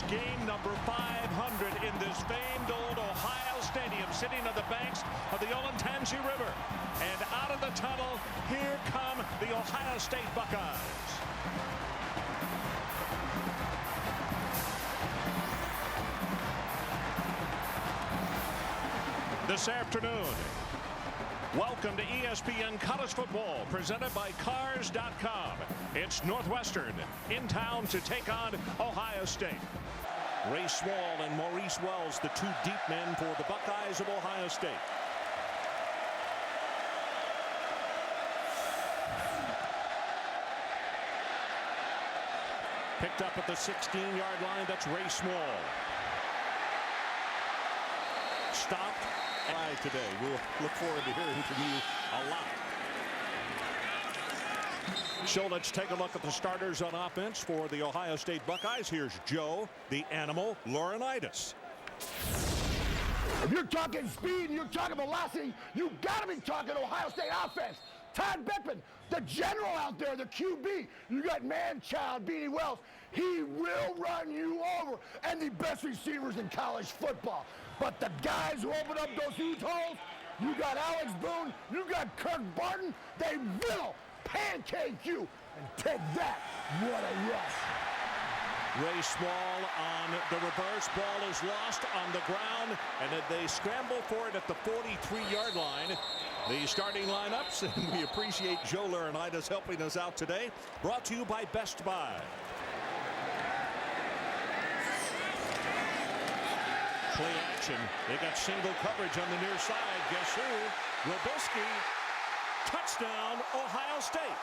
game number 500 in this famed old Ohio Stadium, sitting on the banks of the Olentangy River. And out of the tunnel, here come the Ohio State Buckeyes. This afternoon, welcome to ESPN College Football, presented by Cars.com. It's Northwestern in town to take on Ohio State. Ray Small and Maurice Wells, the two deep men for the Buckeyes of Ohio State. Picked up at the 16-yard line, that's Ray Small. Stopped. Today. We'll look forward to hearing from you a lot. So let's take a look at the starters on offense for the Ohio State Buckeyes. Here's Joe, the animal, Laurinaitis. If you're talking speed and you're talking velocity, you got to be talking Ohio State offense. Todd Beckman, the general out there, the QB. You got man-child, Beanie Wells. He will run you over, and the best receivers in college football. But the guys who open up those huge holes, you got Alex Boone, you got Kirk Barton, they will pancake you. And take that, what a rush. Ray Small on the reverse. Ball is lost on the ground, and they scramble for it at the 43-yard line. The starting lineups, and we appreciate Joe Laurinaitis helping us out today. Brought to you by Best Buy. Play action. They got single coverage on the near side. Guess who? Robisky. Touchdown, Ohio State.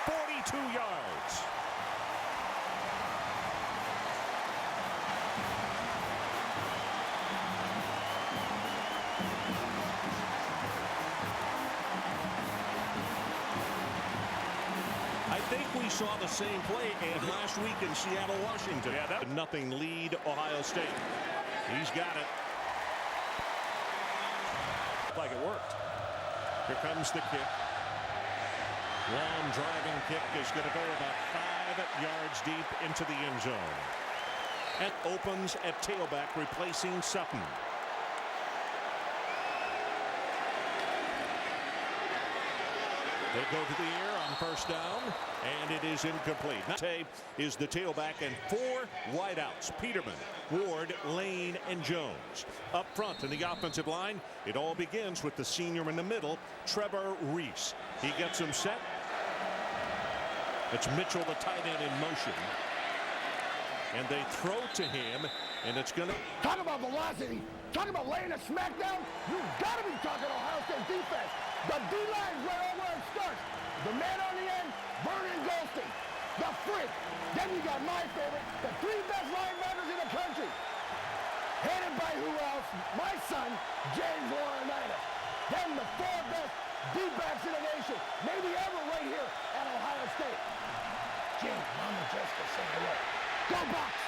42 yards. I think we saw the same play last week in Seattle, Washington. Yeah, that nothing lead Ohio State. He's got it. Like it worked. Here comes the kick. Long driving kick is going to go about 5 yards deep into the end zone. And opens at tailback, replacing Sutton. They go to the air on first down, and it is incomplete. Tay is the tailback, and 4 wideouts. Peterman, Ward, Lane, and Jones. Up front in the offensive line, it all begins with the senior in the middle, Trevor Reese. He gets him set. It's Mitchell, the tight end, in motion. And they throw to him, and it's going to... Talk about velocity. Talk about laying a smackdown. You got to be talking Ohio State defense. The D-line's right over where it starts. The man on the end, Vernon Goldstein. The freak. Then you got my favorite, the 3 best linebackers in the country. Headed by who else? My son, James Laurinaitis. Then the 4 best D-backs in the nation. Maybe ever right here at Ohio State. James, Mama Jessica, say hello. Go Bucks!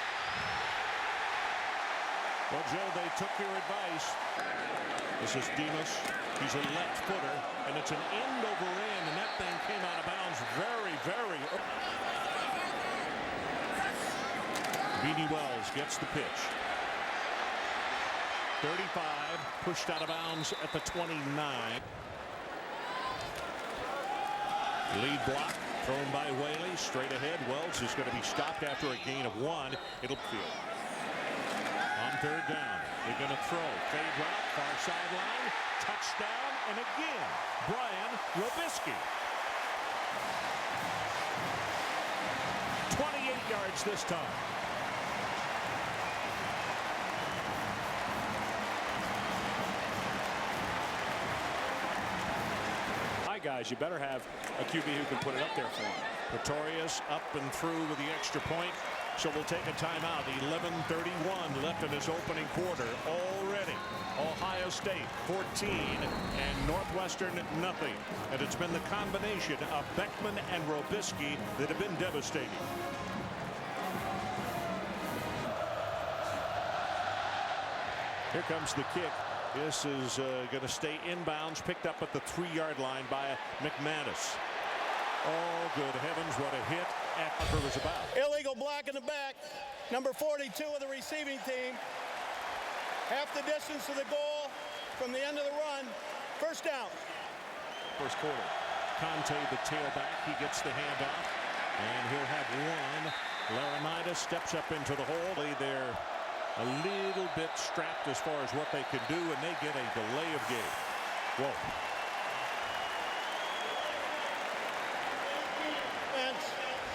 Well, Joe, they took your advice. This is Demas. He's a left footer, and it's an end over end, and that thing came out of bounds very, very early. Beanie Wells gets the pitch. 35, pushed out of bounds at the 29. Lead block thrown by Whaley, straight ahead. Wells is going to be stopped after a gain of 1. It'll field. On third down, they're going to throw. Fade route, far sideline, touchdown, and again, Brian Robisky. 28 yards this time. Hi, guys, you better have a QB who can put it up there for him. Pretorius up and through with the extra point. So we'll take a timeout. 11:31 left in this opening quarter. Already, Ohio State 14 and Northwestern nothing. And it's been the combination of Beckman and Robisky that have been devastating. Here comes the kick. This is going to stay inbounds, picked up at the 3-yard line by McManus. Oh, good heavens, what a hit. After was about. Illegal block in the back. number 42 of the receiving team. Half the distance to the goal from the end of the run. First down. First quarter. Conte, the tailback, he gets the handoff, and he'll have one. Laramidas steps up into the hole. They're a little bit strapped as far as what they can do, and they get a delay of game. Whoa. And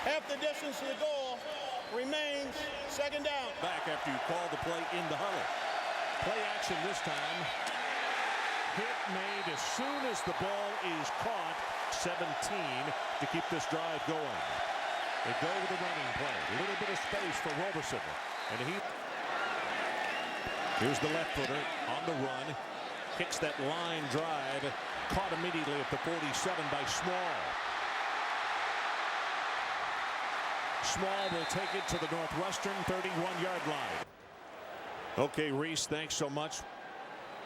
half the distance to the goal remains. Second down. Back after you call the play in the huddle. Play action this time. Hit made as soon as the ball is caught. 17 to keep this drive going. They go with the running play. A little bit of space for Roberson. And here's the left footer on the run. Kicks that line drive. Caught immediately at the 47 by Small. Small will take it to the Northwestern 31-yard line. Okay, Reese, thanks so much.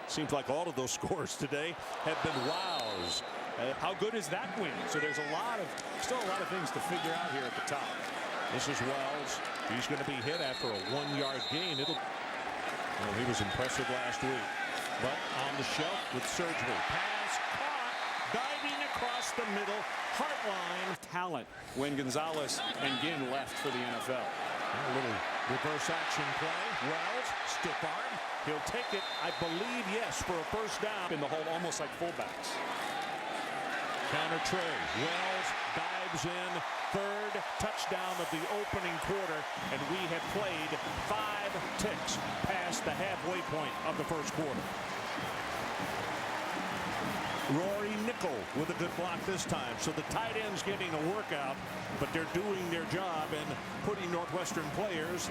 Seems like all of those scores today have been wows. How good is that win? So there's still a lot of things to figure out here at the top. This is Wells. He's going to be hit after a 1-yard gain. Well, he was impressive last week. But on the shelf with surgery. Pass caught. Diving across the middle. Heartline. Talent when Gonzalez and Ginn left for the NFL. A little reverse action play. Wells, stiff arm. He'll take it, I believe, yes, for a first down. In the hole, almost like fullbacks. Counter Trey. Wells dives in. Third touchdown of the opening quarter. And we have played 5 ticks past the halfway point of the first quarter. Rory Nickel with a good block this time. So the tight end's getting a workout, but they're doing their job and putting Northwestern players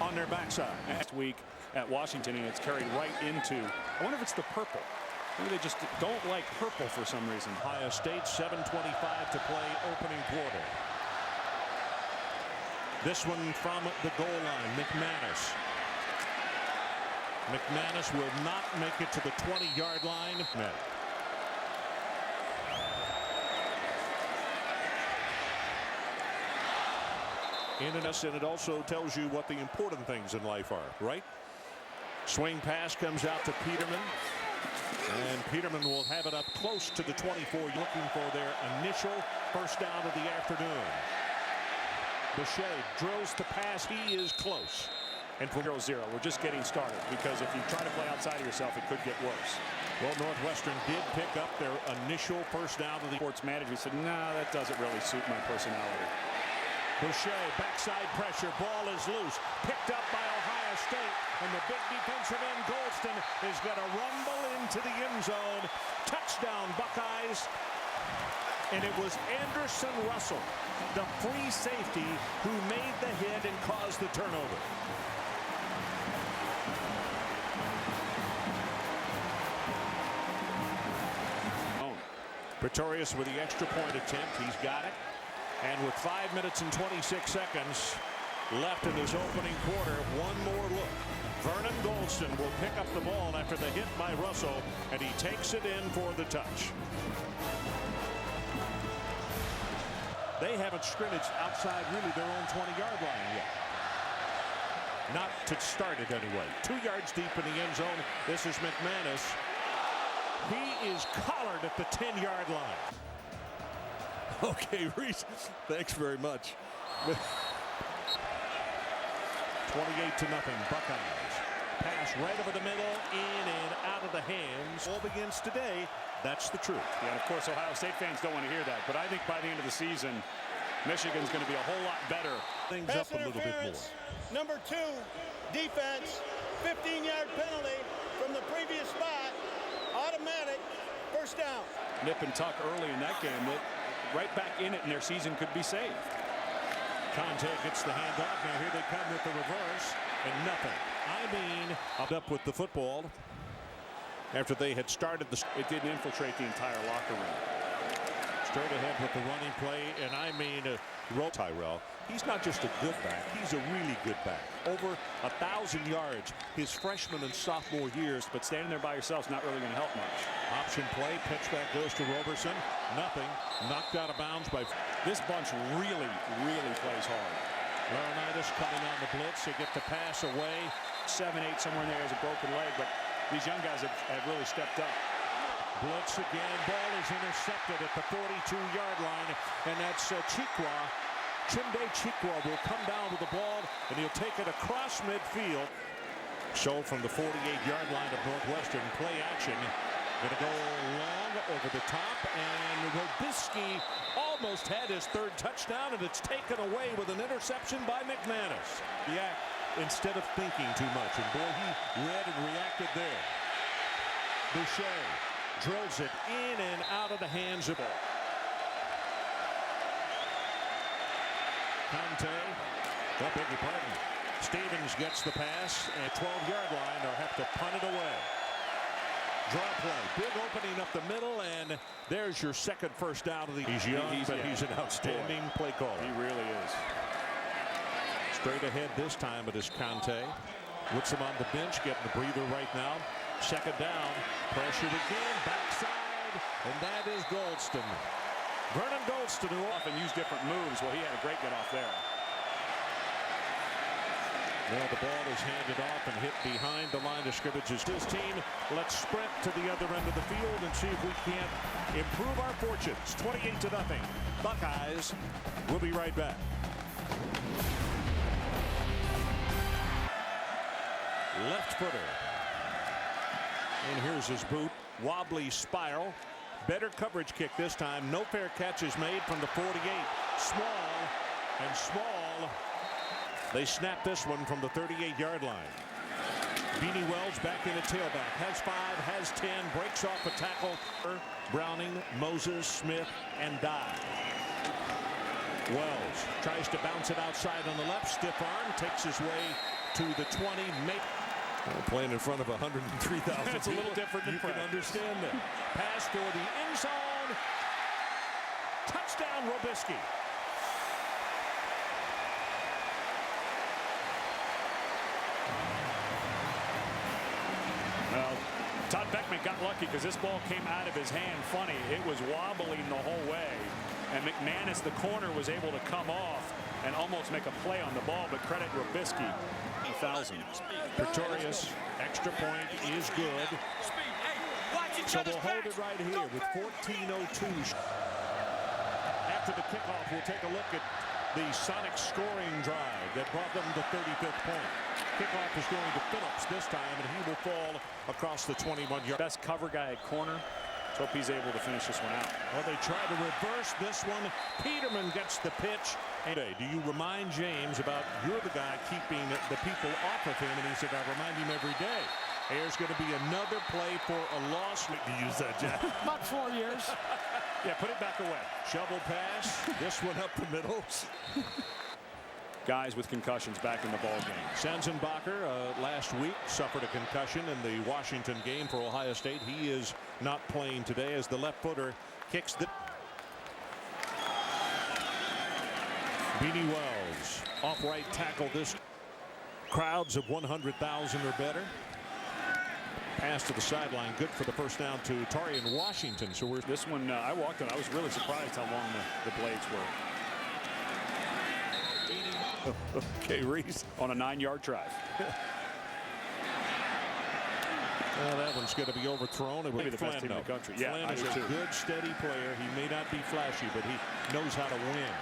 on their backside. Next week at Washington, and it's carried right into, I wonder if it's the purple. Maybe they just don't like purple for some reason. Ohio State, 7:25 to play opening quarter. This one from the goal line, McManus. McManus will not make it to the 20-yard line. And it also tells you what the important things in life are, right? Swing pass comes out to Peterman. And Peterman will have it up close to the 24, looking for their initial first down of the afternoon. Boucher drills the pass. He is close. And for 0-0, we're just getting started, because if you try to play outside of yourself, it could get worse. Well, Northwestern did pick up their initial first down of the sports manager. He said, "No, that doesn't really suit my personality." Boucher, backside pressure, ball is loose, picked up by Ohio State, and the big defensive end, Golston, is going to rumble into the end zone. Touchdown, Buckeyes. And it was Anderson Russell, the free safety, who made the hit and caused the turnover. Pretorius with the extra point attempt. He's got it. And with 5 minutes and 26 seconds left in this opening quarter, one more look. Vernon Golston will pick up the ball after the hit by Russell, and he takes it in for the touch. They haven't scrimmaged outside really their own 20-yard line yet. Not to start it anyway. 2 yards deep in the end zone. This is McManus. He is collared at the 10-yard line. Okay, Reese, thanks very much. 28-0, Buckeyes. Pass right over the middle, in and out of the hands. All begins today. That's the truth. Yeah, and of course, Ohio State fans don't want to hear that. But I think by the end of the season, Michigan's going to be a whole lot better. Things up a little bit more. Number 2, defense, 15-yard penalty from the previous spot. Automatic, first down. Nip and tuck early in that game. Right back in it, and their season could be saved. Conte gets the handoff. Now here they come with the reverse, and nothing. I mean, up with the football after they had started the. It didn't infiltrate the entire locker room. Straight ahead with the running play, and I mean, Tyrell. He's not just a good back; he's a really good back. Over 1,000 yards his freshman and sophomore years. But standing there by yourself is not really going to help much. Option play, pitch back goes to Roberson. Nothing. Knocked out of bounds by. This bunch really plays hard. Laurinaitis coming on the blitz. They get the pass away. 7-8 somewhere in there has a broken leg, but these young guys have really stepped up. Blitz again. Ball is intercepted at the 42-yard line, and that's Chikwa. Chimde Chikwa will come down with the ball, and he'll take it across midfield. So from the 48-yard line of Northwestern, play action. Going to go long over the top, and Robisky almost had his third touchdown, and it's taken away with an interception by McManus. Yeah, instead of thinking too much, and boy, he read and reacted there. Boucher drills it in and out of the hands of ball. Conte, oh, beg your pardon. Stevens gets the pass at 12-yard line. They'll have to punt it away. Draw play. Big opening up the middle, and there's your second first down of the. He's young, but he's an outstanding play caller. He really is. Straight ahead this time it is Conte. Puts him on the bench, getting the breather right now. Second down. Pressured again. Backside, and that is Goldston. Vernon Goldston, who Often use different moves. Well, he had a great get off there. Well, the ball is handed off and hit behind the line of scrimmage. His team, let's sprint to the other end of the field and see if we can't improve our fortunes. 28-0. Buckeyes. We'll be right back. Left footer. And here's his boot. Wobbly spiral. Better coverage kick this time. No fair catches made from the 48. Small and small. They snap this one from the 38-yard line. Beanie Wells back in at tailback. Has 5, has 10. Breaks off a tackle. Browning, Moses, Smith, and Dye. Wells tries to bounce it outside on the left. Stiff arm. Takes his way to the 20. Playing in front of 103,000. It's a little different than you can understand that. Pass for the end zone. Touchdown, Robisky. Well, Todd Beckman got lucky because this ball came out of his hand funny. It was wobbling the whole way, and McManus, the corner, was able to come off and almost make a play on the ball, but credit Robisky. 1,000. Pretorius, extra point is good. So we'll hold it right here with 14:02. After the kickoff, we'll take a look at the Sonic scoring drive that brought them the 35th point. Kickoff is going to Phillips this time, and he will fall across the 21-yard. Best cover guy at corner. Let's hope he's able to finish this one out. Well, they try to reverse this one. Peterman gets the pitch. Hey, do you remind James about you're the guy keeping the people off of him? And he said, I remind him every day. There's going to be another play for a loss. To use that, Jack. About 4 years. Yeah, put it back away. Shovel pass. This one up the middle. Guys with concussions back in the ball game. Sanzenbacher last week suffered a concussion in the Washington game for Ohio State. He is not playing today as the left footer kicks the. Beanie Wells off right tackle. This crowds of 100,000 or better. Pass to the sideline, good for the first down to Tarian Washington. So we're this one. I walked on. I was really surprised how long the blades were. Okay, Reese On a 9-yard drive. Well, that one's going to be overthrown. It will Maybe the best team in the country. Yeah, Flynn I is do a too. good, steady player. He may not be flashy, but he knows how to win.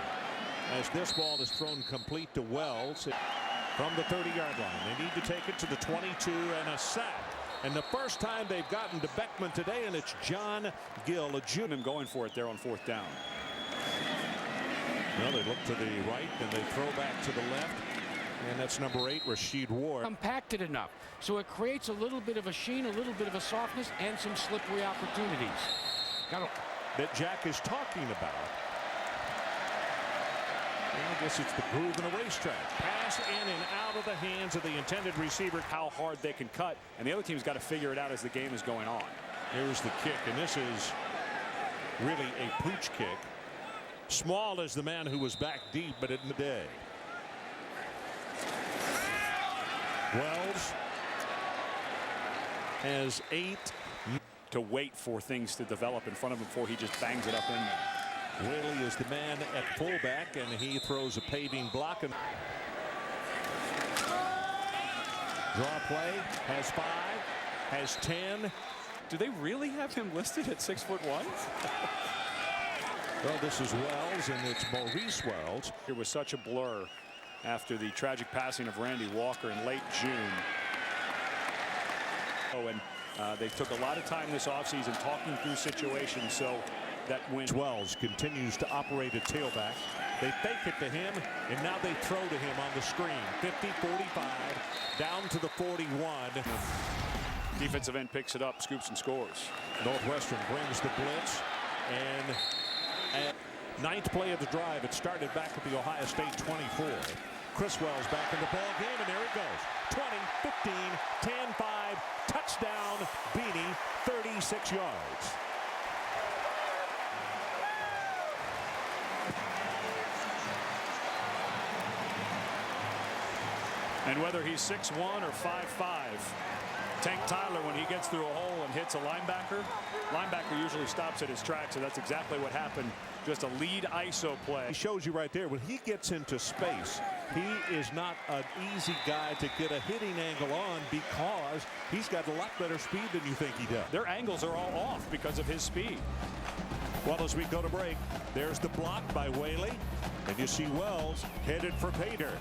As this ball is thrown complete to Wells from the 30-yard line. They need to take it to the 22 and a sack. And the first time they've gotten to Beckman today, and it's John Gill, a junior. Him going for it there on 4th down. Well, they look to the right, and they throw back to the left. And that's number 8, Rasheed Ward. Compacted enough, so it creates a little bit of a sheen, a little bit of a softness, and some slippery opportunities. That Jack is talking about. Well, I guess it's the groove in a racetrack. Pass in and out of the hands of the intended receiver. How hard they can cut, and the other team's got to figure it out as the game is going on. Here's the kick, and this is really a pooch kick. Small is the man who was back deep, but in the day. Wells has 8. To wait for things to develop in front of him before he just bangs it up in there. Whaley is the man at fullback, and he throws a paving block. And draw play, has 5, has 10. Do they really have him listed at 6'1"? Well, this is Wells, and it's Maurice Wells. It was such a blur after the tragic passing of Randy Walker in late June. Oh, and they took a lot of time this offseason talking through situations so that when Wells continues to operate at tailback, they fake it to him, and now they throw to him on the screen. 50-45, down to the 41. defensive end picks it up, scoops and scores. Northwestern brings the blitz, and at 9th play of the drive, it started back at the Ohio State 24. Chris Wells back in the ball game, and there he goes. 20, 15, 10, 5, touchdown, Beanie, 36 yards. And whether he's 6'1" or 5'5", Tank Tyler, when he gets through a hole and hits a linebacker usually stops at his tracks, so that's exactly what happened. Just a lead ISO play. He shows you right there, when he gets into space, he is not an easy guy to get a hitting angle on because he's got a lot better speed than you think he does. Their angles are all off because of his speed. Well, as we go to break, there's the block by Whaley, and you see Wells headed for Pater.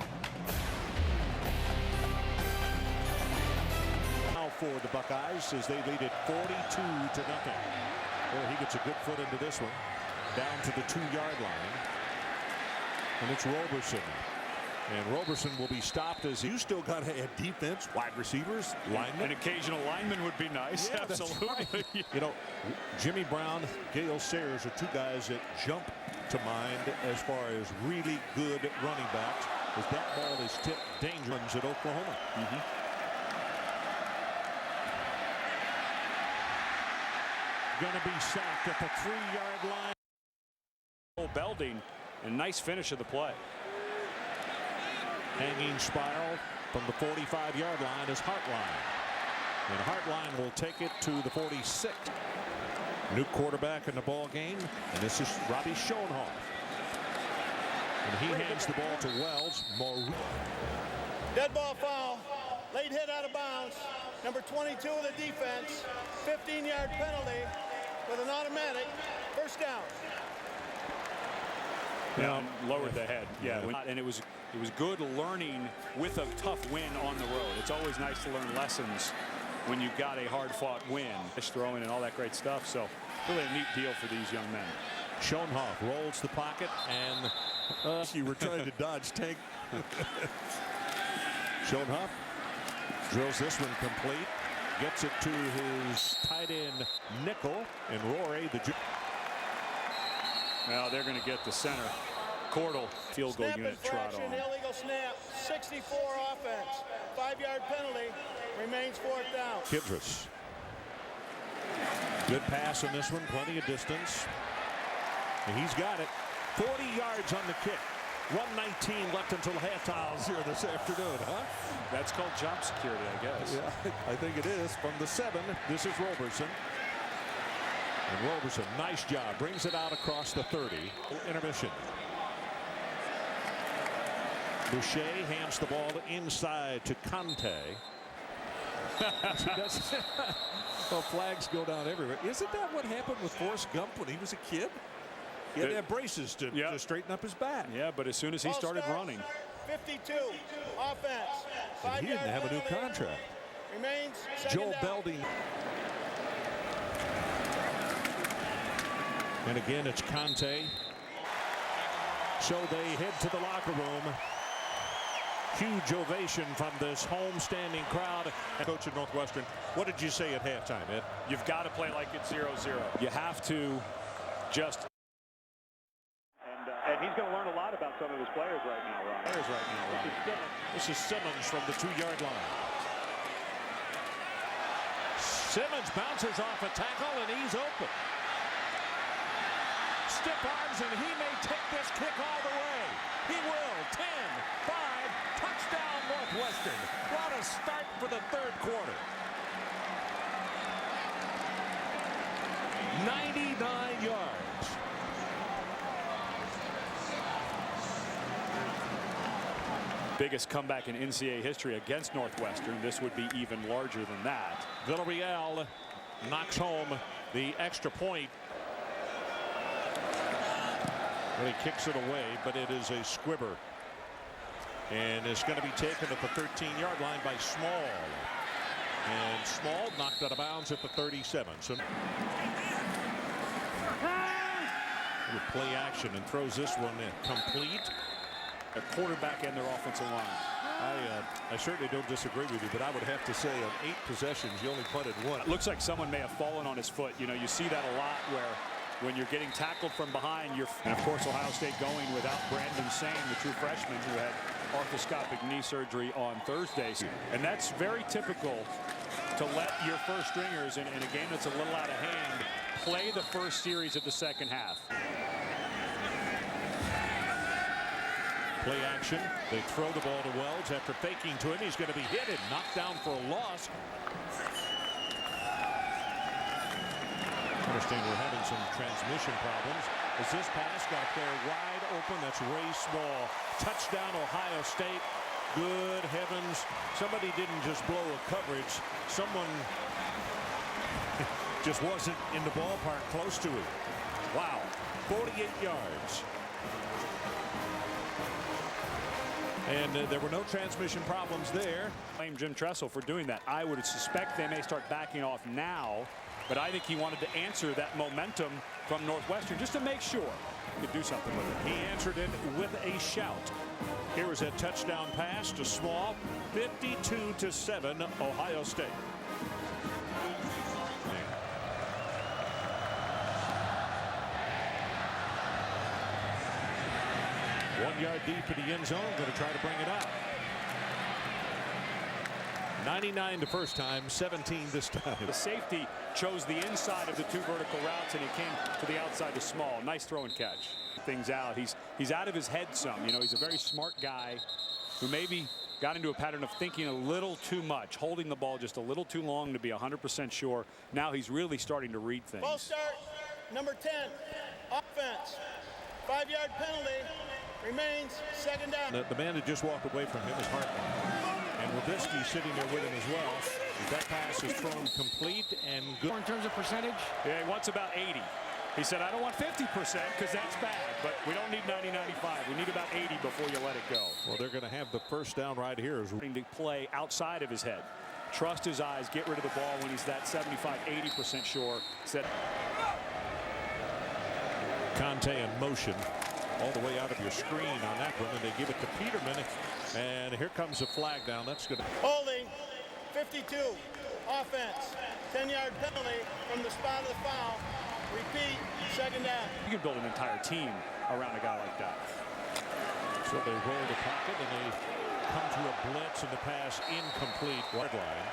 Now for the Buckeyes as they lead it 42-0. Well, he gets a good foot into this one, down to the 2-yard line, and it's Roberson. And Roberson will be stopped as you still got to add defense, wide receivers, linemen. An occasional lineman would be nice. Yeah, absolutely. Right. You know, Jimmy Brown, Gale Sayers are two guys that jump to mind as far as really good running backs, as that ball is tipped dangerous at Oklahoma. Going to be sacked at the 3-yard line. Belding, and nice finish of the play. Hanging spiral from the 45-yard line is Hartline. And Hartline will take it to the 46. New quarterback in the ball game, and this is Robbie Schoenhoff. And he hands the ball to Wells. Dead ball foul. Late hit out of bounds. Number 22 of the defense. 15-yard penalty with an automatic first down. Yeah, lowered the head. Yeah, and it was good learning with a tough win on the road. It's always nice to learn lessons when you've got a hard-fought win. Just throwing and all that great stuff. So really a neat deal for these young men. Schoenhoff rolls the pocket, and you were trying to dodge Tank. Schoenhoff drills this one complete. Gets it to his tight end nickel, and Rory the. Now they're going to get the center. Cordell, field goal unit trot on. Illegal snap. 64 offense. 5-yard penalty. Remains 4th down. Kidris. Good pass on this one. Plenty of distance. And he's got it. 40 yards on the kick. 1:19 left until halftime here this afternoon, huh? That's called job security, I guess. Yeah, I think it is. From the 7, this is Roberson. And Roberson, nice job. Brings it out across the 30. Intermission. Boucher hands the ball inside to Conte. Well, flags go down everywhere. Isn't that what happened with Forrest Gump when he was a kid? He had to have braces to straighten up his back. Yeah, but as soon as he started running. 52 offense. And he didn't have a new contract. Remains Joel Belding. And again, it's Conte. So they head to the locker room. Huge ovation from this home-standing crowd. Coach at Northwestern, what did you say at halftime, Ed? You've got to play like it's 0-0. You have to just. And he's going to learn a lot about some of his players right now, Ron. This is Simmons from the 2-yard line. Simmons bounces off a tackle, and he's open. Stiff arms, and he may take this kick all the way. He will. 10, 5, touchdown Northwestern. What a start for the 3rd quarter. 99 yards. Biggest comeback in NCAA history against Northwestern. This would be even larger than that. Villarreal knocks home the extra point. Well, he kicks it away, but it is a squibber. And it's going to be taken at the 13-yard line by Small. And Small knocked out of bounds at the 37. So play action and throws this one in complete. A quarterback and their offensive line. I certainly don't disagree with you, but I would have to say on 8 possessions, you only punted 1. It looks like someone may have fallen on his foot. You know, you see that a lot where when you're getting tackled from behind, and of course Ohio State going without Brandon Sane, the true freshman who had arthroscopic knee surgery on Thursday. And that's very typical to let your first stringers in a game that's a little out of hand play the first series of the second half. Play action. They throw the ball to Wells after faking to him. He's going to be hit and knocked down for a loss. I understand we're having some transmission problems. As this pass got a player wide open. That's Ray Small. Touchdown, Ohio State. Good heavens. Somebody didn't just blow a coverage. Someone just wasn't in the ballpark close to it. Wow. 48 yards. And there were no transmission problems there. Blame Jim Tressel for doing that. I would suspect they may start backing off now, but I think he wanted to answer that momentum from Northwestern just to make sure he could do something with it. He answered it with a shout. Here was a touchdown pass to Small. 52-7, Ohio State. 1 yard deep in the end zone. Going to try to bring it out. 99 the first time, 17 this time. The safety chose the inside of the 2 vertical routes, and he came to the outside to Small. Nice throw and catch. Things out. He's out of his head some. You know, he's a very smart guy who maybe got into a pattern of thinking a little too much, holding the ball just a little too long to be 100% sure. Now he's really starting to read things. Ball start, number 10, offense. 5-yard penalty. Remains second down. The man that just walked away from him is Hartman. And Wildcats sitting there with him as well. That pass is thrown complete and good. In terms of percentage? Yeah, he wants about 80. He said, I don't want 50% because that's bad, but we don't need 90-95. We need about 80 before you let it go. Well, they're going to have the first down right here. To play outside of his head. Trust his eyes, get rid of the ball when he's that 75-80% sure. Conte in motion all the way out of your screen on that one, and they give it to Peterman, and here comes a flag down. That's good. Holding, 52, offense, 10-yard penalty from the spot of the foul. Repeat, second down. You can build an entire team around a guy like that. So they roll the pocket, and they come to a blitz, and the pass incomplete. Wide line.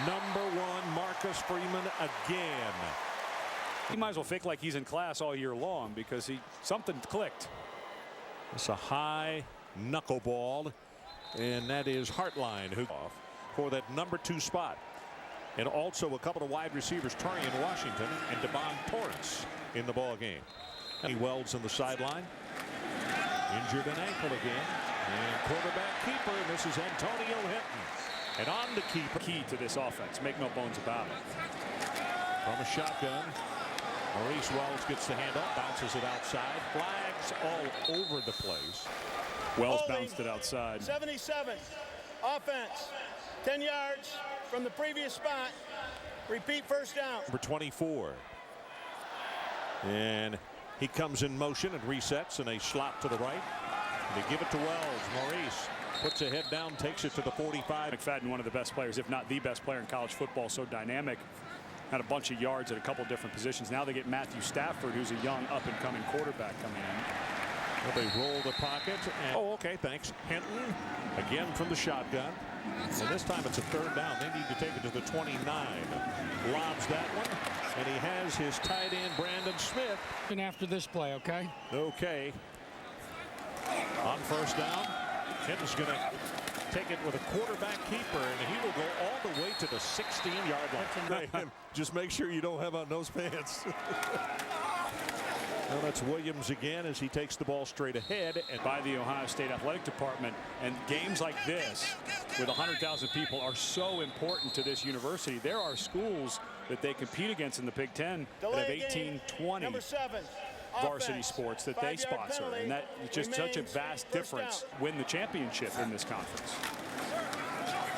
Number 1, Marcus Freeman again. He might as well fake like he's in class all year long because something clicked. It's a high knuckleball, and that is Hartline who off for that number 2 spot. And also a couple of wide receivers, Torian Washington and Devon Torrance in the ball game. And Wells on the sideline. Injured an ankle again. And quarterback keeper, and this is Antonio Hinton. And on the keeper. Key to this offense, make no bones about it. From a shotgun, Maurice Wells gets the handoff, bounces it outside. Flags all over the place. Wells bounced it outside. 77, offense, 10 yards from the previous spot. Repeat, first down. Number 24. And he comes in motion and resets, and a slot to the right. And they give it to Wells. Maurice puts a head down, takes it to the 45. McFadden, one of the best players, if not the best player in college football, so dynamic. Had a bunch of yards at a couple different positions. Now they get Matthew Stafford, who's a young up-and-coming quarterback coming in. Well, they roll the pocket. And, oh, okay, thanks. Hinton again from the shotgun. And this time it's a third down. They need to take it to the 29. Lobs that one. And he has his tight end, Brandon Smith. And after this play, okay? Okay. On first down, Hinton's going to take it with a quarterback keeper, and he will go all the way to the 16-yard line. Just make sure you don't have on those pants. Well, that's Williams again as he takes the ball straight ahead. And by the Ohio State Athletic Department. And games like this with 100,000 people are so important to this university. There are schools that they compete against in the Big Ten that have 18, 20 varsity sports that they sponsor. And that is just such a vast difference. Win the championship in this conference.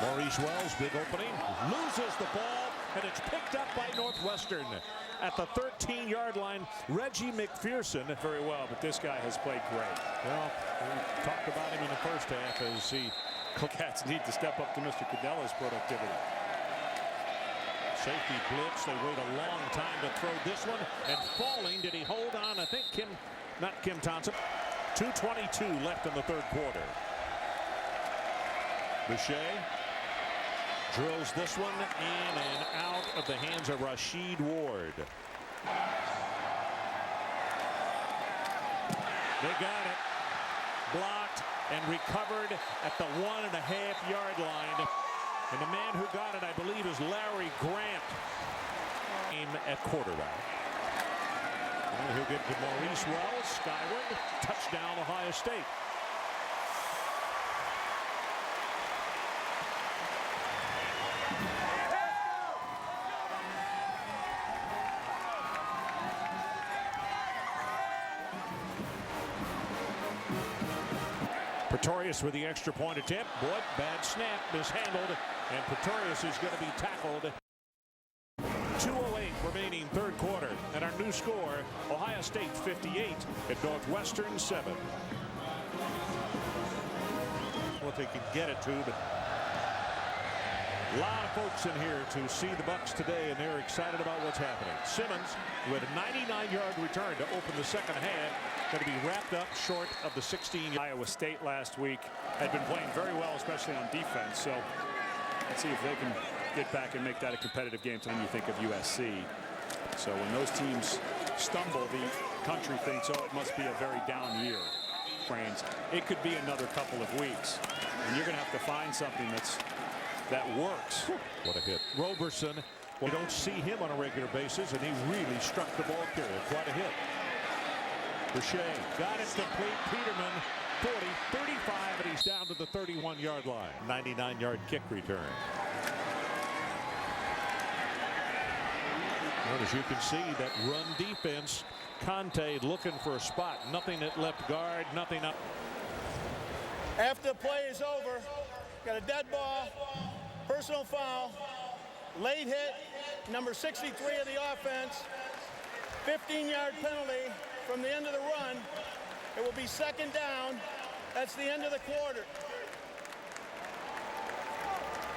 Maurice Wells, big opening, loses the ball, and it's picked up by Northwestern. At the 13-yard line, Reggie McPherson. Very well, but this guy has played great. Well, we talked about him in the first half as he Wildcats need to step up to Mr. Cadella's productivity. Safety blitz. They wait a long time to throw this one. And falling, did he hold on? I think not Kim Thompson. 2:22 left in the third quarter. Boucher drills this one in and out of the hands of Rasheed Ward. They got it. Blocked and recovered at the 1.5-yard line. And the man who got it, I believe, is Larry Grant. Aim at quarterback. And he'll get to Maurice Wells. Skyward. Touchdown, Ohio State. Pretorius with the extra point attempt. Boy, bad snap, mishandled, and Pretorius is going to be tackled. 2:08 remaining third quarter, and our new score, Ohio State 58 at Northwestern 7. What they can get it to, but a lot of folks in here to see the Bucks today, and they're excited about what's happening. Simmons with a 99-yard return to open the second half. Going to be wrapped up short of the 16. Iowa State last week had been playing very well, especially on defense. So let's see if they can get back and make that a competitive game. When you think of USC. So when those teams stumble, the country thinks, oh, it must be a very down year. It could be another couple of weeks. And you're going to have to find something that works. What a hit. Roberson, we don't see him on a regular basis, and he really struck the ball carrier. Quite a hit. Boucher got it complete. Peterman 40, 35, and he's down to the 31-yard line. 99-yard kick return. Well, as you can see, that run defense, Conte looking for a spot. Nothing at left guard, nothing up. After the play is over, got a dead ball, personal foul, late hit, number 63 of the offense, 15-yard penalty. From the end of the run, it will be second down. That's the end of the quarter.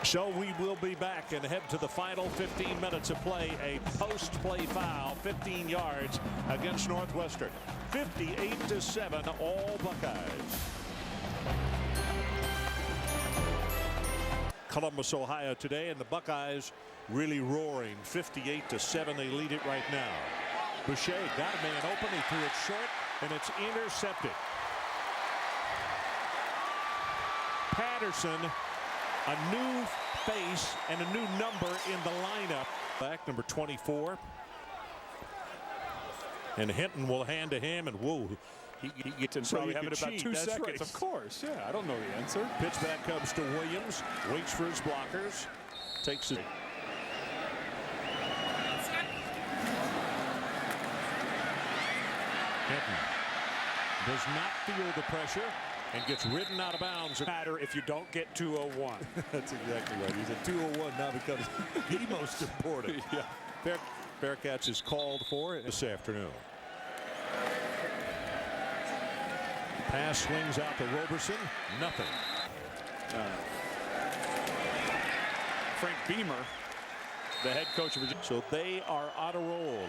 So we will be back and head to the final 15 minutes of play. A post-play foul, 15 yards against Northwestern. 58-7, all Buckeyes. Columbus, Ohio today, and the Buckeyes really roaring. 58-7, they lead it right now. Boucher got a man open. He threw it short, and it's intercepted. Patterson, a new face and a new number in the lineup. Back number 24. And Hinton will hand to him, and whoa. He gets in probably having about 2 seconds. Right. Of course, yeah. I don't know the answer. Pitch back comes to Williams. Waits for his blockers. Takes it. Hinton does not feel the pressure and gets ridden out of bounds. Matter if you don't get 201. That's exactly right. He's at 201 now becomes the most important. Yeah. Bearcats is called for this afternoon. Pass swings out to Roberson. Nothing. Frank Beamer, the head coach of Virginia. So they are on a roll.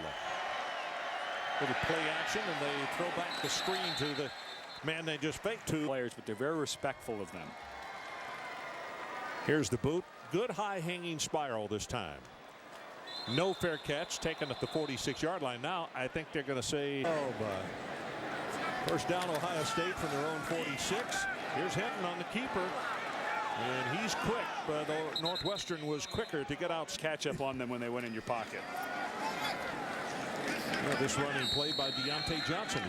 Little play action, and they throw back the screen to the man they just faked to. Players, but they're very respectful of them. Here's the boot. Good high hanging spiral this time. No fair catch taken at the 46-yard line. Now I think they're going to say, oh, but first down Ohio State from their own 46. Here's Hinton on the keeper. And he's quick, but Northwestern was quicker to get out. Catch up on them when they went in your pocket. Well, this running play by Deontay Johnson.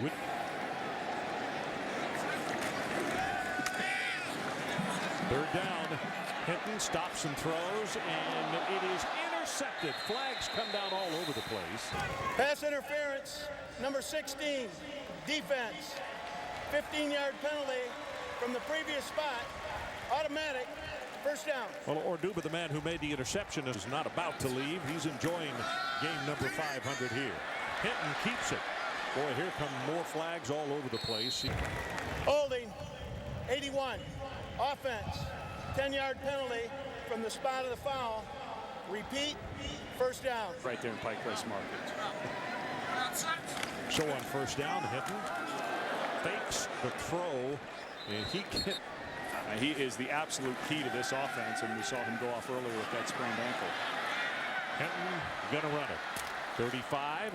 Third down. Hinton stops and throws, and it is intercepted. Flags come down all over the place. Pass interference, number 16, defense. 15-yard penalty from the previous spot. Automatic, first down. Well, Orduba, the man who made the interception, is not about to leave. He's enjoying game number 500 here. Hinton keeps it. Boy, here come more flags all over the place. Holding, 81. Offense, 10-yard penalty from the spot of the foul. Repeat, first down. Right there in Pike Place Market. So on first down, Hinton fakes the throw, and he is the absolute key to this offense, and we saw him go off earlier with that sprained ankle. Hinton gonna run it. 35,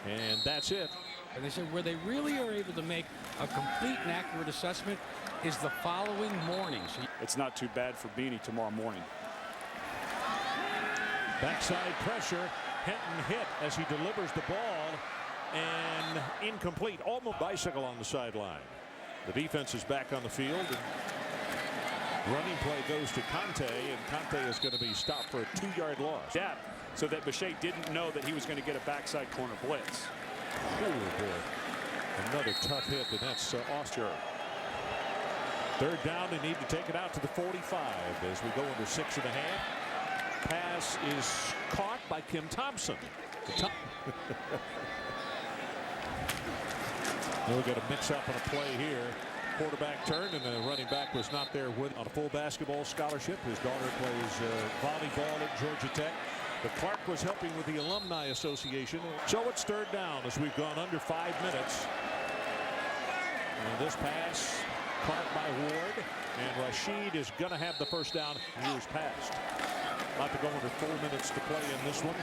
and that's it. And they said where they really are able to make a complete and accurate assessment is the following morning. So it's not too bad for Beanie tomorrow morning. Backside pressure. Hinton hit as he delivers the ball, and incomplete. Almost bicycle on the sideline. The defense is back on the field. And running play goes to Conte, and Conte is going to be stopped for a 2-yard loss. Yeah, so that Boucher didn't know that he was going to get a backside corner blitz. Oh boy, another tough hit, and that's Auster. Third down, they need to take it out to the 45 as we go into 6.5. Pass is caught by Kim Thompson. We'll get a mix-up on a play here. Quarterback turned, and the running back was not there with on a full basketball scholarship. His daughter plays volleyball at Georgia Tech. But Clark was helping with the Alumni Association. So it's third down as we've gone under 5 minutes. And this pass caught by Ward, and Rashid is going to have the first down years past. About to go under 4 minutes to play in this one.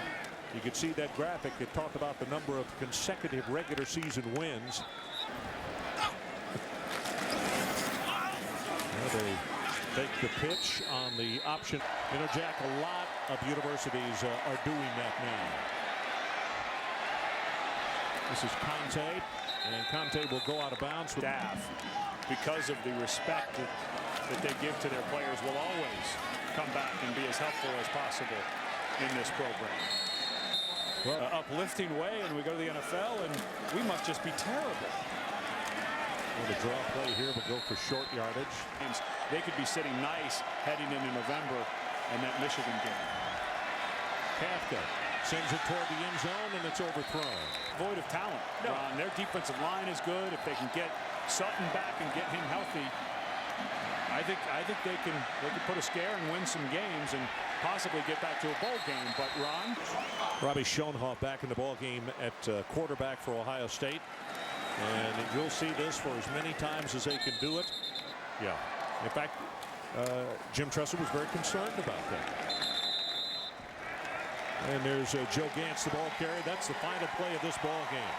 You can see that graphic. It talked about the number of consecutive regular season wins. They take the pitch on the option. You know, Jack, a lot of universities are doing that now. This is Conte, and Conte will go out of bounds with staff, because of the respect that they give to their players, will always come back and be as helpful as possible in this program. Well, uplifting way, and we go to the NFL, and we must just be terrible. Well, the draw play here will go for short yardage. They could be sitting nice heading into November and that Michigan game. Kafka sends it toward the end zone, and it's overthrown. Void of talent. No. Their defensive line is good. If they can get Sutton back and get him healthy, I think they can put a scare and win some games and possibly get back to a bowl game. But Ron, Robbie Schoenhoff back in the ball game at quarterback for Ohio State. And you'll see this for as many times as they can do it. Yeah. In fact, Jim Tressel was very concerned about that. And there's Joe Gantz, the ball carrier. That's the final play of this ball game.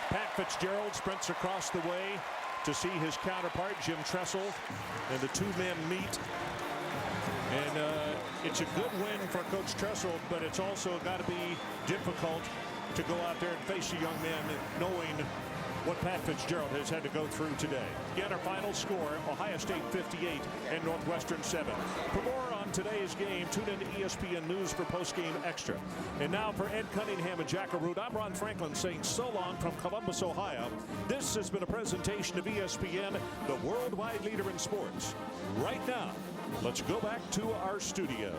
Pat Fitzgerald sprints across the way to see his counterpart, Jim Tressel, and the two men meet. And it's a good win for Coach Tressel, but it's also got to be difficult to go out there and face a young man knowing what Pat Fitzgerald has had to go through today. Again, our final score, Ohio State 58 and Northwestern 7. For more on today's game, tune into ESPN News for Postgame Extra. And now for Ed Cunningham and Jack Arute, I'm Ron Franklin saying so long from Columbus, Ohio. This has been a presentation of ESPN, the worldwide leader in sports. Right now, let's go back to our studio.